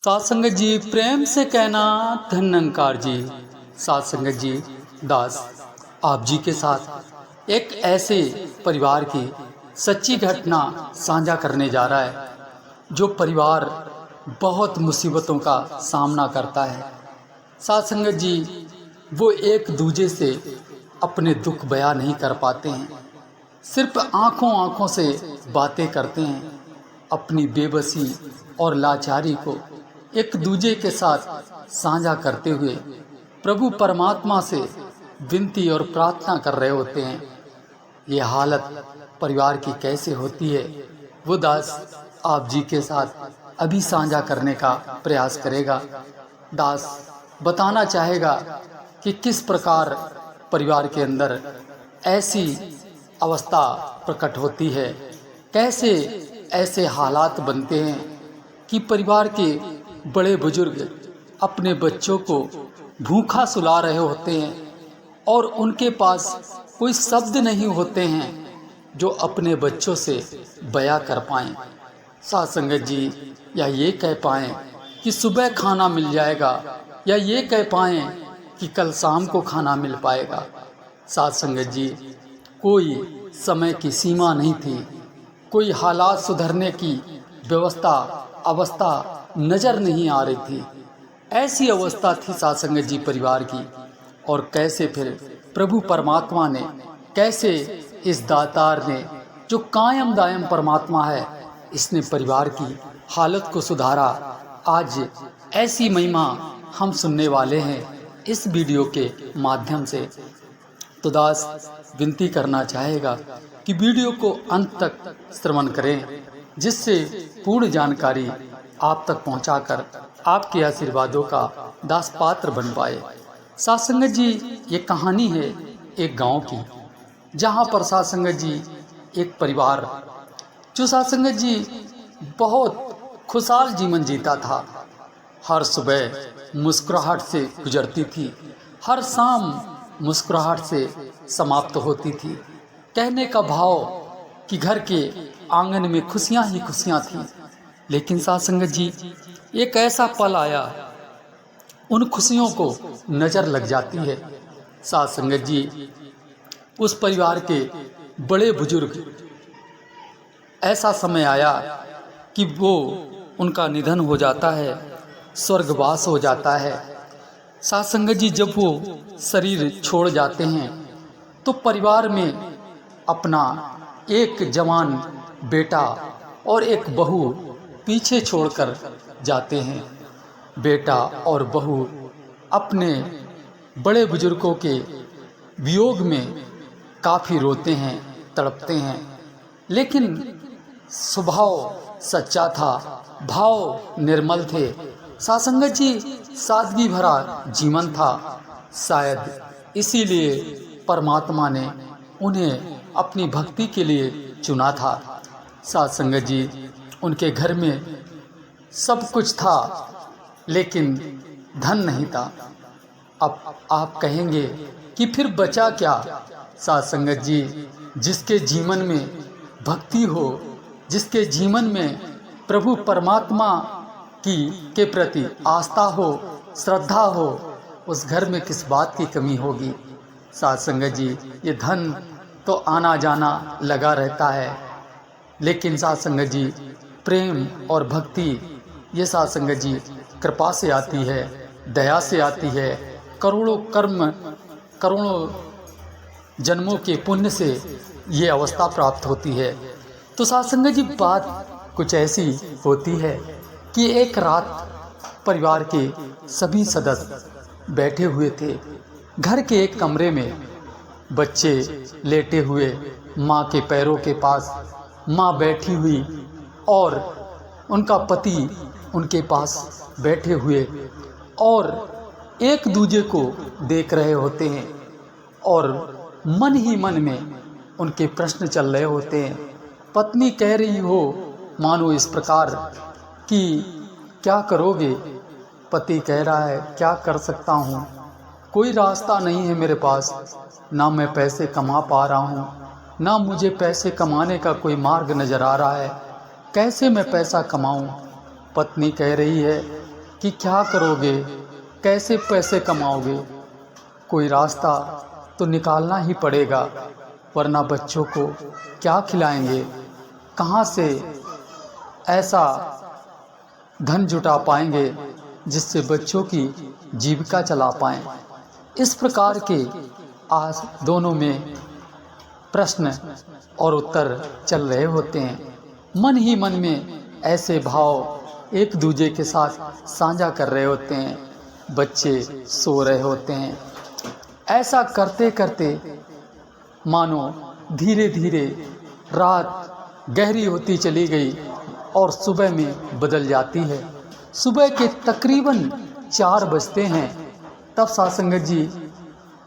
सात संगत जी प्रेम से कहना धन्यंकार जी। सात संगत जी दास आप जी के साथ एक ऐसे परिवार की सच्ची घटना साझा करने जा रहा है जो परिवार बहुत मुसीबतों का सामना करता है। सात संगत जी वो एक दूजे से अपने दुख बयां नहीं कर पाते हैं, सिर्फ आंखों आंखों से बातें करते हैं। अपनी बेबसी और लाचारी को एक दूजे के साथ साझा करते हुए प्रभु परमात्मा से विनती और प्रार्थना कर रहे होते हैं। ये हालत परिवार की कैसे होती है वो दास आप जी के साथ अभी साझा करने का प्रयास करेगा। दास बताना चाहेगा कि किस प्रकार परिवार के अंदर ऐसी अवस्था प्रकट होती है, कैसे ऐसे हालात बनते हैं कि परिवार के बड़े बुजुर्ग अपने बच्चों को भूखा सुला रहे होते हैं और उनके पास कोई शब्द नहीं होते हैं जो अपने बच्चों से बयां कर पाएं। सात संगत जी या ये कह पाएं कि सुबह खाना मिल जाएगा, या ये कह पाएं कि कल शाम को खाना मिल पाएगा। सात संगत जी कोई समय की सीमा नहीं थी, कोई हालात सुधरने की अवस्था नज़र नहीं आ रही थी। ऐसी अवस्था थी सात संगत जी परिवार की। और कैसे फिर प्रभु परमात्मा ने, कैसे इस दातार ने जो कायम दायम परमात्मा है, इसने परिवार की हालत को सुधारा। आज ऐसी महिमा हम सुनने वाले हैं इस वीडियो के माध्यम से। तो दास विनती करना चाहेगा कि वीडियो को अंत तक श्रवण करें, जिससे पूर्ण जानकारी आप तक पहुंचाकर आपके आशीर्वादों का दास पात्र बन पाए। सात संगत जी ये कहानी है एक गांव की, जहां पर सात संगत जी एक परिवार जो सात संगत जी बहुत खुशहाल जीवन जीता था। हर सुबह मुस्कुराहट से गुजरती थी, हर शाम मुस्कुराहट से समाप्त होती थी। कहने का भाव कि घर के आंगन में खुशियां ही खुशियां थीं। लेकिन सात संगत जी एक ऐसा पल आया, उन खुशियों को नज़र लग जाती है। सात संगत जी उस परिवार के बड़े बुजुर्ग, ऐसा समय आया कि वो उनका निधन हो जाता है, स्वर्गवास हो जाता है। सात संगत जी जब वो शरीर छोड़ जाते हैं तो परिवार में अपना एक जवान बेटा और एक बहू पीछे छोड़कर जाते हैं। बेटा और बहू अपने बड़े बुजुर्गों के वियोग में काफ़ी रोते हैं, तड़पते हैं। लेकिन स्वभाव सच्चा था, भाव निर्मल थे। सात संगत जी सादगी भरा जीवन था। शायद इसीलिए परमात्मा ने उन्हें अपनी भक्ति के लिए चुना था। सात संगत जी उनके घर में सब कुछ था, लेकिन धन नहीं था। अब आप कहेंगे कि फिर बचा क्या? सात संगत जी जिसके जीवन में भक्ति हो, जिसके जीवन में प्रभु परमात्मा के प्रति आस्था हो, श्रद्धा हो, उस घर में किस बात की कमी होगी? सात संगत जी ये धन तो आना जाना लगा रहता है, लेकिन सात संगत जी प्रेम और भक्ति ये सात संगत जी कृपा से आती है, दया से आती है, करोड़ों जन्मों के पुण्य से ये अवस्था प्राप्त होती है। तो सात संगत जी बात कुछ ऐसी होती है कि एक रात परिवार के सभी सदस्य बैठे हुए थे। घर के एक कमरे में बच्चे लेटे हुए, माँ के पैरों के पास माँ बैठी हुई और उनका पति उनके पास बैठे हुए, और एक दूजे को देख रहे होते हैं और मन ही मन में उनके प्रश्न चल रहे होते हैं। पत्नी कह रही हो मानो इस प्रकार कि क्या करोगे? पति कह रहा है क्या कर सकता हूँ, कोई रास्ता नहीं है मेरे पास, ना मैं पैसे कमा पा रहा हूँ, ना मुझे पैसे कमाने का कोई मार्ग नज़र आ रहा है, कैसे मैं पैसा कमाऊँ? पत्नी कह रही है कि क्या करोगे, कैसे पैसे कमाओगे। कोई रास्ता तो निकालना ही पड़ेगा, वरना बच्चों को क्या खिलाएंगे, कहाँ से ऐसा धन जुटा पाएंगे जिससे बच्चों की जीविका चला पाएं। इस प्रकार के आज दोनों में प्रश्न और उत्तर चल रहे होते हैं। मन ही मन में ऐसे भाव एक दूजे के साथ साझा कर रहे होते हैं। बच्चे सो रहे होते हैं। ऐसा करते करते मानो धीरे धीरे रात गहरी होती चली गई और सुबह में बदल जाती है। सुबह के तकरीबन 4 बजते हैं। तब साध संगत जी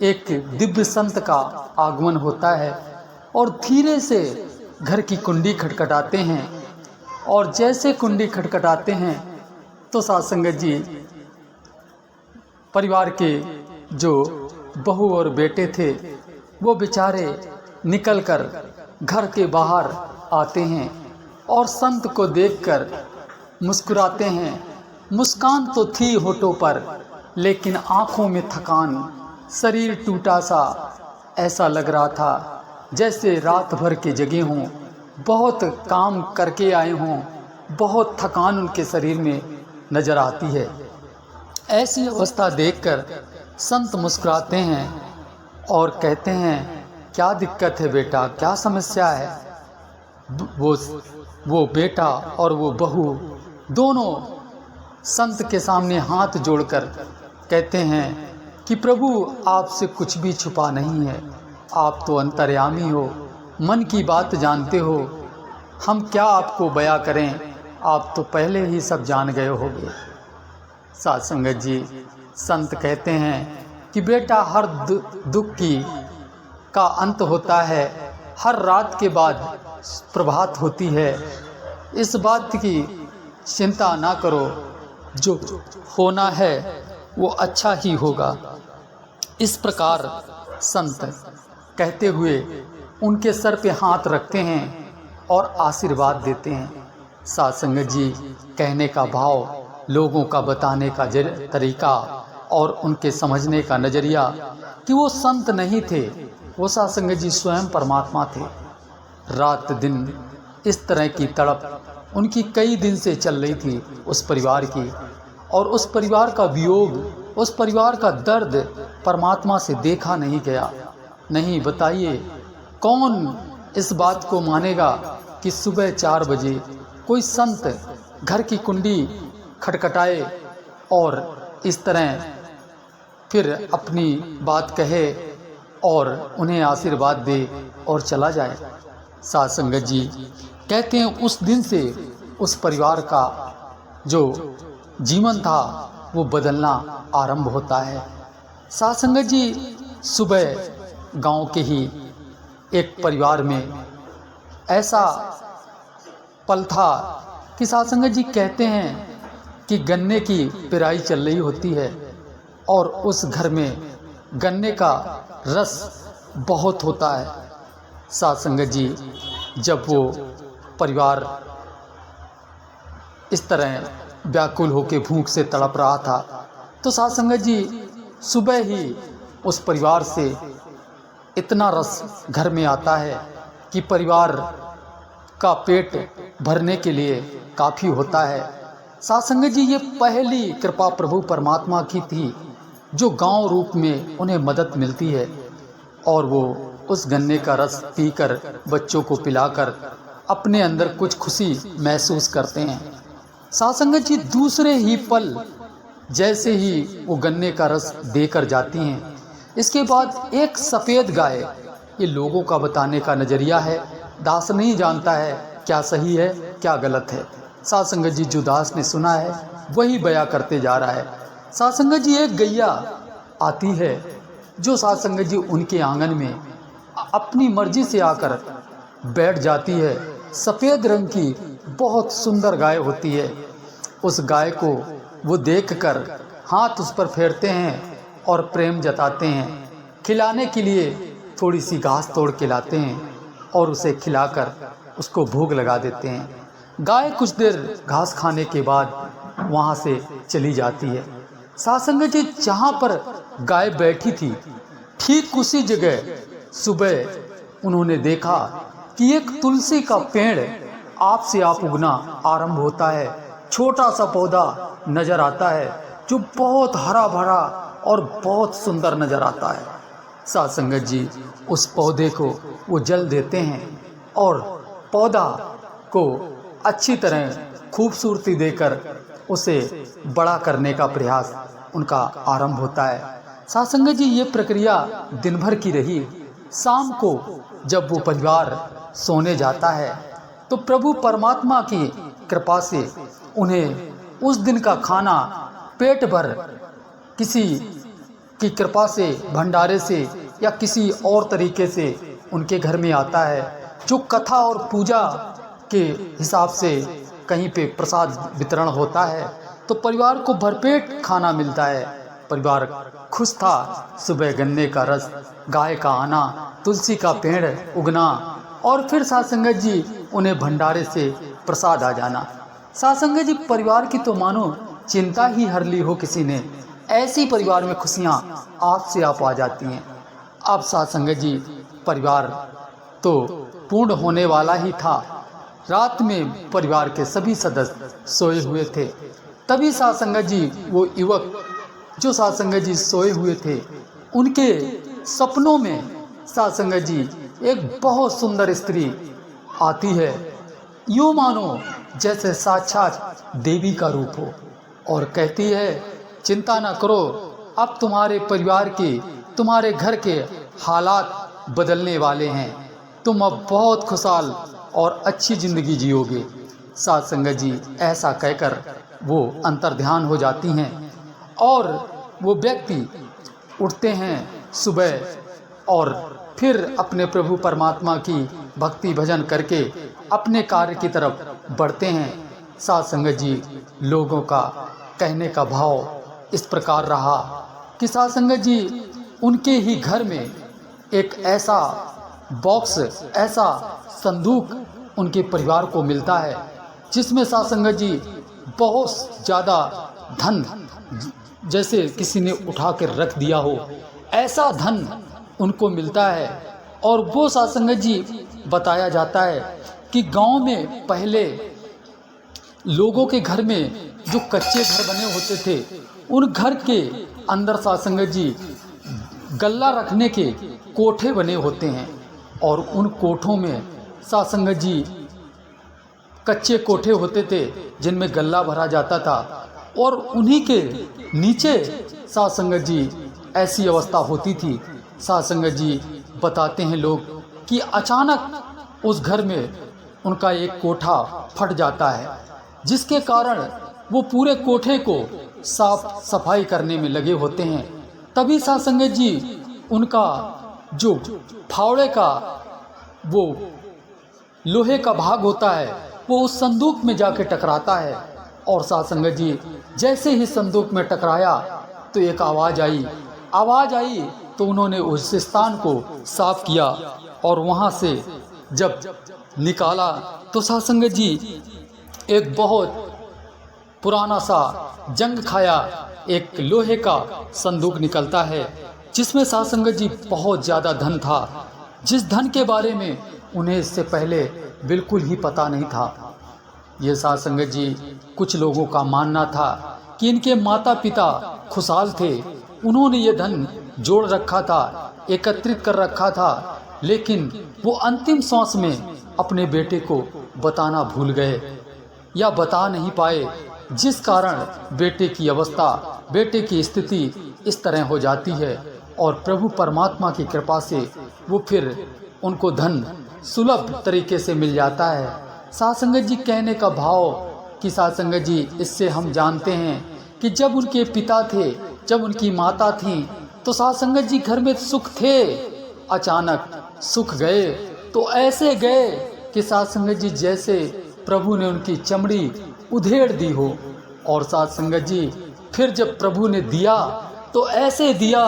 एक दिव्य संत का आगमन होता है और धीरे से घर की कुंडी खटखटाते हैं। और जैसे कुंडी खटखटाते हैं तो साध संगत जी परिवार के जो बहू और बेटे थे वो बेचारे निकलकर घर के बाहर आते हैं और संत को देखकर मुस्कुराते हैं। मुस्कान तो थी होठों पर, लेकिन आंखों में थकान, शरीर टूटा सा ऐसा लग रहा था जैसे रात भर के जगे हों, बहुत काम करके आए हों, बहुत थकान उनके शरीर में नज़र आती है। ऐसी अवस्था देखकर संत मुस्कुराते हैं और कहते हैं, क्या दिक्कत है बेटा, क्या समस्या है। वो बेटा और वो बहू दोनों संत के सामने हाथ जोड़कर कहते हैं कि प्रभु आपसे कुछ भी छुपा नहीं है, आप तो अंतर्यामी हो, मन की बात जानते हो, हम क्या आपको बयां करें, आप तो पहले ही सब जान गए होगे। साध संगत जी संत कहते हैं कि बेटा हर दुख की का अंत होता है, हर रात के बाद प्रभात होती है, इस बात की चिंता ना करो, जो होना है वो अच्छा ही होगा। इस प्रकार संत कहते हुए उनके सर पे हाथ रखते हैं और आशीर्वाद देते हैं। साध संगत जी कहने का भाव, लोगों का बताने का तरीका और उनके समझने का नज़रिया कि वो संत नहीं थे, वो साध संगत जी स्वयं परमात्मा थे। रात दिन इस तरह की तड़प उनकी कई दिन से चल रही थी उस परिवार की, और उस परिवार का वियोग, उस परिवार का दर्द परमात्मा से देखा नहीं गया। नहीं, बताइए कौन इस बात को मानेगा कि सुबह 4 बजे कोई संत घर की कुंडी खटखटाए और इस तरह फिर अपनी बात कहे और उन्हें आशीर्वाद दे और चला जाए। साध संगत जी कहते हैं उस दिन से उस परिवार का जो जीवन था वो बदलना आरंभ होता है। साध संगत जी सुबह गांव के ही एक परिवार में ऐसा पल था कि साध संगत जी कहते हैं कि गन्ने की पिराई चल रही होती है और उस घर में गन्ने का रस बहुत होता है। साध संगत जी जब वो परिवार इस तरह व्याकुल होकर भूख से तड़प रहा था तो साध संगत जी सुबह ही उस परिवार से इतना रस घर में आता है कि परिवार का पेट भरने के लिए काफ़ी होता है। साध संगत जी ये पहली कृपा प्रभु परमात्मा की थी जो गांव रूप में उन्हें मदद मिलती है और वो उस गन्ने का रस पीकर बच्चों को पिलाकर अपने अंदर कुछ खुशी महसूस करते हैं। साध संगत जी दूसरे ही पल जैसे ही वो गन्ने का रस देकर जाती हैं, इसके बाद एक सफ़ेद गाय, ये लोगों का बताने का नज़रिया है, दास नहीं जानता है क्या सही है क्या गलत है। साध संगत जी जो दास ने सुना है वही बयां करते जा रहा है। साध संगत जी एक गैया आती है जो साध संगत जी उनके आंगन में अपनी मर्जी से आकर बैठ जाती है। सफ़ेद रंग की बहुत सुंदर गाय होती है। उस गाय को वो देखकर हाथ उस पर फेरते हैं और प्रेम जताते हैं। खिलाने के लिए थोड़ी सी घास तोड़ के लाते हैं और उसे खिलाकर उसको भोग लगा देते हैं। गाय कुछ देर घास खाने के बाद वहाँ से चली जाती है। साध संगत जी, जहाँ पर गाय बैठी थी ठीक उसी जगह सुबह उन्होंने देखा कि एक तुलसी का पेड़ आप से आप उगना आरंभ होता है। छोटा सा पौधा नजर आता है जो बहुत हरा भरा और बहुत सुंदर नजर आता है। साध संगत जी उस पौधे को वो जल देते हैं और पौधा को अच्छी तरह खूबसूरती देकर उसे बड़ा करने का प्रयास उनका आरंभ होता है। साध संगत जी, ये प्रक्रिया दिन भर की रही। शाम को जब वो परिवार सोने जाता है तो प्रभु परमात्मा की कृपा से उन्हें उस दिन का खाना पेट भर किसी की कृपा से, भंडारे से या किसी और तरीके से उनके घर में आता है, जो कथा और पूजा के हिसाब से कहीं पे प्रसाद वितरण होता है। तो परिवार को भरपेट खाना मिलता है। परिवार खुश था। सुबह गन्ने का रस, गाय का आना, तुलसी का पेड़ उगना और फिर साध संगत जी उन्हें भंडारे से प्रसाद आ जाना। साध संगत जी, परिवार की तो मानो चिंता ही हर ली हो किसी ने। ऐसी परिवार में खुशियाँ आप से आप आ जाती हैं। अब साध संगत जी, परिवार तो पूर्ण होने वाला ही था। रात में परिवार के सभी सदस्य सोए हुए थे। तभी साध संगत जी, वो युवक जो साध संगत जी सोए हुए थे, उनके सपनों में साध संगत जी एक बहुत सुंदर स्त्री आती है, यूँ मानो जैसे साक्षात देवी का रूप हो, और कहती है, चिंता ना करो, अब तुम्हारे परिवार के, तुम्हारे घर के हालात बदलने वाले हैं। तुम अब बहुत खुशहाल और अच्छी ज़िंदगी जियोगे। साध संगत जी ऐसा कहकर वो अंतर्ध्यान हो जाती हैं और वो व्यक्ति उठते हैं सुबह और फिर अपने प्रभु परमात्मा की भक्ति भजन करके अपने कार्य की तरफ बढ़ते हैं। साध संगत जी, लोगों का कहने का भाव इस प्रकार रहा कि साध संगत जी उनके ही घर में एक ऐसा बॉक्स, ऐसा संदूक उनके परिवार को मिलता है जिसमें साध संगत जी बहुत ज़्यादा धन, जैसे किसी ने उठा कर रख दिया हो, ऐसा धन उनको मिलता है। और वो साध संगत जी बताया जाता है कि गांव में पहले लोगों के घर में जो कच्चे घर बने होते थे, उन घर के अंदर साध संगत जी गल्ला रखने के कोठे बने होते हैं और उन कोठों में साध संगत जी कच्चे कोठे होते थे जिनमें गल्ला भरा जाता था। और उन्हीं के नीचे साध संगत जी ऐसी अवस्था होती थी। साध संगत जी बताते हैं लोग कि अचानक उस घर में उनका एक कोठा फट जाता है, जिसके कारण वो पूरे कोठे को साफ सफाई करने में लगे होते हैं। तभी साध संगत जी उनका जो फावड़े का वो लोहे का भाग होता है वो उस संदूक में जाके टकराता है। और साध संगत जी जैसे ही संदूक में टकराया तो एक आवाज़ आई तो उन्होंने उस स्थान को साफ किया और वहाँ से जब निकाला तो साध संगत जी एक बहुत पुराना सा जंग खाया एक लोहे का संदूक निकलता है, जिसमें साध संगत जी बहुत ज़्यादा धन था, जिस धन के बारे में उन्हें इससे पहले बिल्कुल ही पता नहीं था। ये साध संगत जी कुछ लोगों का मानना था कि इनके माता पिता खुशहाल थे, उन्होंने ये धन जोड़ रखा था, एकत्रित कर रखा था, लेकिन वो अंतिम सांस में अपने बेटे को बताना भूल गए या बता नहीं पाए, जिस कारण बेटे की अवस्था, बेटे की स्थिति इस तरह हो जाती है। और प्रभु परमात्मा की कृपा से वो फिर उनको धन सुलभ तरीके से मिल जाता है। साध संगत जी कहने का भाव कि साध संगत जी इससे हम जानते हैं कि जब उनके पिता थे, जब उनकी माता थी, तो साध संगत जी घर में सुख थे, अचानक सुख गए तो ऐसे गए कि साध संगत जी जैसे प्रभु ने उनकी चमड़ी उधेड़ दी हो। और साध संगत जी फिर जब प्रभु ने दिया तो ऐसे दिया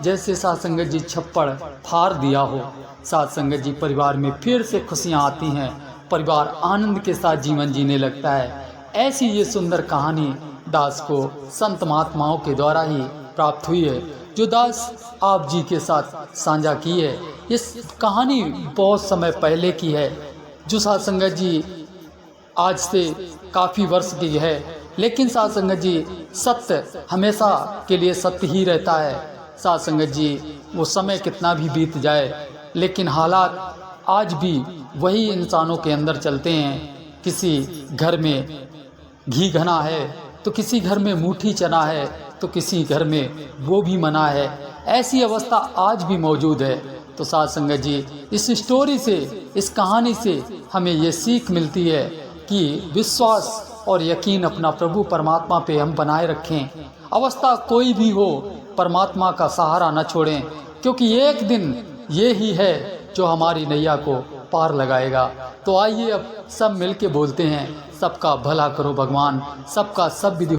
जैसे साध संगत जी छप्पड़ फाड़ दिया हो। साध संगत जी परिवार में फिर से खुशियाँ आती हैं, परिवार आनंद के साथ जीवन जीने लगता है। ऐसी ये सुंदर कहानी दास को संत महात्माओं के द्वारा ही प्राप्त हुई है, जो दास आप जी के साथ साझा की है। इस कहानी बहुत समय पहले की है, जो साध संगत जी आज से काफ़ी वर्ष की है, लेकिन साध संगत जी सत्य हमेशा के लिए सत्य ही रहता है। साध संगत जी वो समय कितना भी बीत जाए, लेकिन हालात आज भी वही इंसानों के अंदर चलते हैं। किसी घर में घी घना है तो किसी घर में मुट्ठी चना है तो किसी घर में वो भी मना है। ऐसी अवस्था आज भी मौजूद है। तो साध संगत जी इस स्टोरी से, इस कहानी से हमें ये सीख मिलती है कि विश्वास और यकीन अपना प्रभु परमात्मा पे हम बनाए रखें। अवस्था कोई भी हो, परमात्मा का सहारा न छोड़ें, क्योंकि एक दिन ये ही है जो हमारी नैया को पार लगाएगा। तो आइए अब सब मिल के बोलते हैं, सबका भला करो भगवान, सबका सब विधि